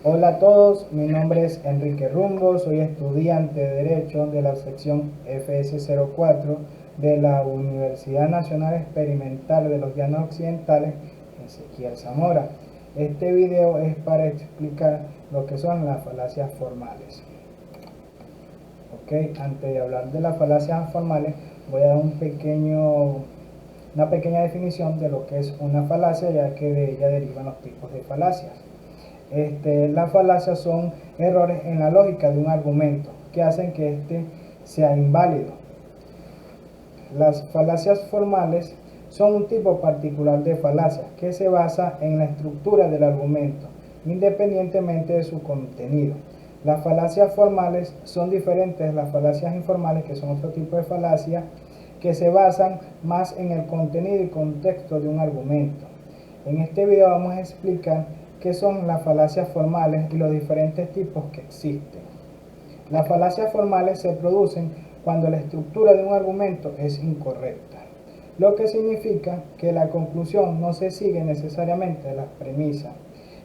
Hola a todos, mi nombre es Enrique Rumbo, soy estudiante de Derecho de la sección FS04 de la Universidad Nacional Experimental de los Llanos Occidentales, Ezequiel Zamora. Este video es para explicar lo que son las falacias formales. Antes de hablar de las falacias formales, voy a dar una pequeña definición de lo que es una falacia, ya que de ella derivan los tipos de falacias. Las falacias son errores en la lógica de un argumento que hacen que éste sea inválido. Las falacias formales son un tipo particular de falacia que se basa en la estructura del argumento, independientemente de su contenido. Las falacias formales son diferentes de las falacias informales, que son otro tipo de falacia, que se basan más en el contenido y contexto de un argumento. En este video vamos a explicar qué son las falacias formales y los diferentes tipos que existen. Las falacias formales se producen cuando la estructura de un argumento es incorrecta, lo que significa que la conclusión no se sigue necesariamente de las premisas.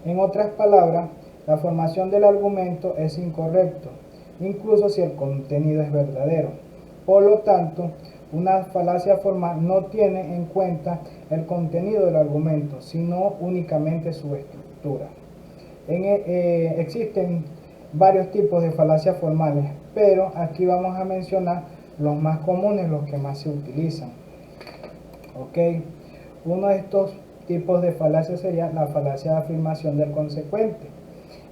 En otras palabras, la formación del argumento es incorrecto, incluso si el contenido es verdadero. Por lo tanto, una falacia formal no tiene en cuenta el contenido del argumento, sino únicamente su estructura. Existen varios tipos de falacias formales, pero aquí vamos a mencionar los más comunes, los que más se utilizan. Uno de estos tipos de falacia sería la falacia de afirmación del consecuente.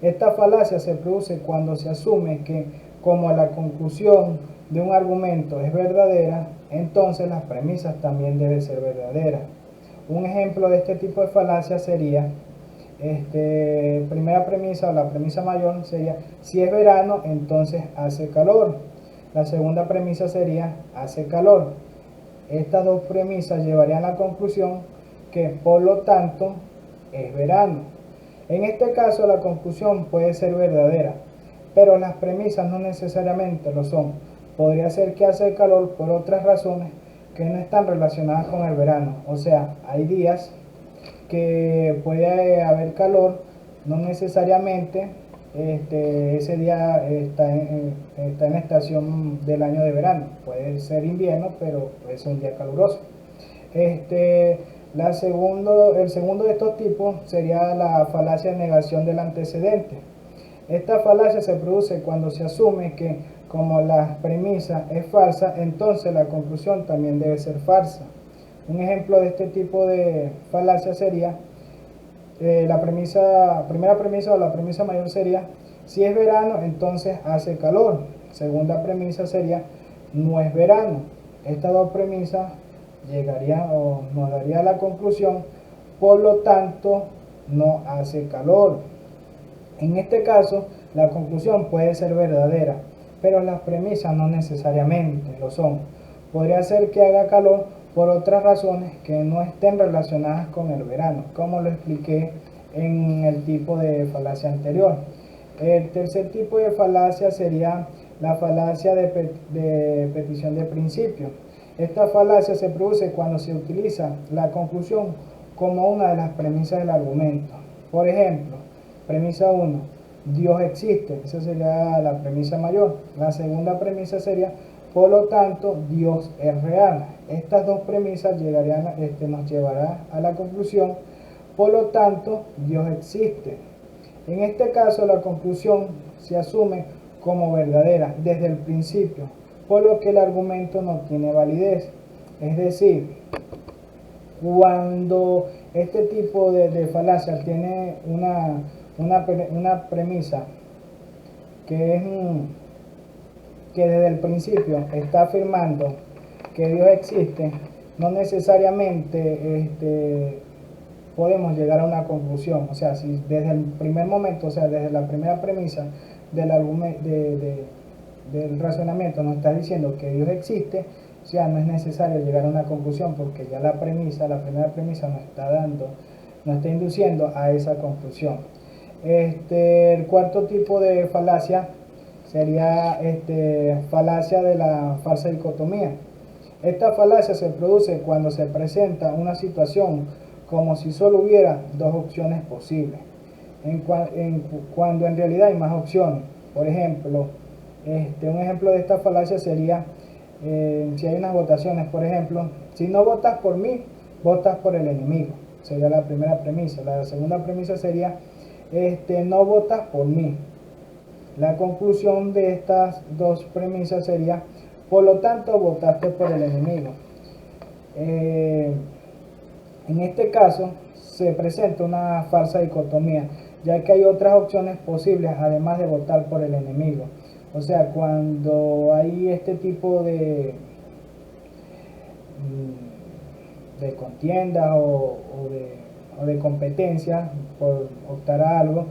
Esta falacia se produce cuando se asume que, como la conclusión de un argumento es verdadera, entonces las premisas también deben ser verdaderas. Un ejemplo de este tipo de falacia sería, primera premisa o la premisa mayor sería: si es verano, entonces hace calor. La segunda premisa sería: hace calor. Estas dos premisas llevarían a la conclusión que, por lo tanto, es verano. En este caso, la conclusión puede ser verdadera, pero las premisas no necesariamente lo son. Podría ser que hace calor por otras razones que no están relacionadas con el verano. O sea, hay días que puede haber calor, no necesariamente ese día está en la estación del año de verano. Puede ser invierno, pero puede ser un día caluroso. El segundo de estos tipos sería la falacia de negación del antecedente. Esta falacia se produce cuando se asume que, como la premisa es falsa, entonces la conclusión también debe ser falsa. Un ejemplo de este tipo de falacia sería, primera premisa o la premisa mayor sería: si es verano, entonces hace calor. Segunda premisa sería: no es verano. Estas dos premisas llegarían o nos daría la conclusión: por lo tanto, no hace calor. En este caso, la conclusión puede ser verdadera, pero las premisas no necesariamente lo son. Podría ser que haga calor por otras razones que no estén relacionadas con el verano, como lo expliqué en el tipo de falacia anterior. El tercer tipo de falacia sería la falacia de petición de principio. Esta falacia se produce cuando se utiliza la conclusión como una de las premisas del argumento. Por ejemplo, premisa 1, Dios existe. Esa sería la premisa mayor. La segunda premisa sería: por lo tanto, Dios es real. Estas dos premisas nos llevarán a la conclusión: por lo tanto, Dios existe. En este caso, la conclusión se asume como verdadera desde el principio, por lo que el argumento no tiene validez. Es decir, cuando este tipo de falacia tiene una premisa que es que desde el principio está afirmando que Dios existe, no necesariamente podemos llegar a una conclusión. O sea, si desde el primer momento, o sea, desde la primera premisa del razonamiento nos está diciendo que Dios existe, o sea, no es necesario llegar a una conclusión, porque ya la primera premisa nos está induciendo a esa conclusión. El cuarto tipo de falacia sería falacia de la falsa dicotomía. Esta falacia se produce cuando se presenta una situación como si solo hubiera dos opciones posibles. cuando en realidad hay más opciones. Por ejemplo, un ejemplo de esta falacia sería, si hay unas votaciones, por ejemplo, si no votas por mí, votas por el enemigo. Sería la primera premisa. La segunda premisa sería, no votas por mí. La conclusión de estas dos premisas sería, por lo tanto, votaste por el enemigo. En este caso, se presenta una falsa dicotomía, ya que hay otras opciones posibles además de votar por el enemigo. O sea, cuando hay este tipo de contiendas o de competencias por optar a algo,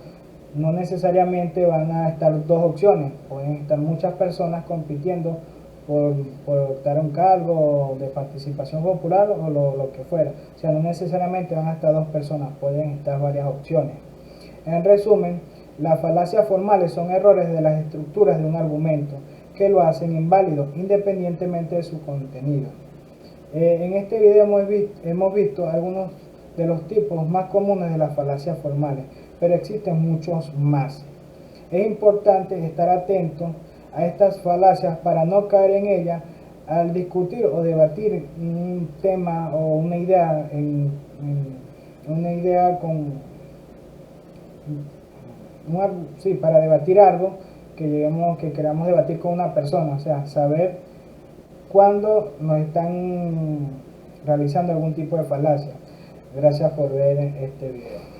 no necesariamente van a estar dos opciones, pueden estar muchas personas compitiendo por optar a un cargo de participación popular o lo que fuera. O sea, no necesariamente van a estar dos personas, pueden estar varias opciones. En resumen, las falacias formales son errores de las estructuras de un argumento que lo hacen inválido independientemente de su contenido. En este video hemos visto algunos de los tipos más comunes de las falacias formales, pero existen muchos más. Es importante estar atento a estas falacias para no caer en ellas al discutir o debatir un tema o una idea, para debatir algo que queramos debatir con una persona. O sea, saber cuando nos están realizando algún tipo de falacia. Gracias por ver este video.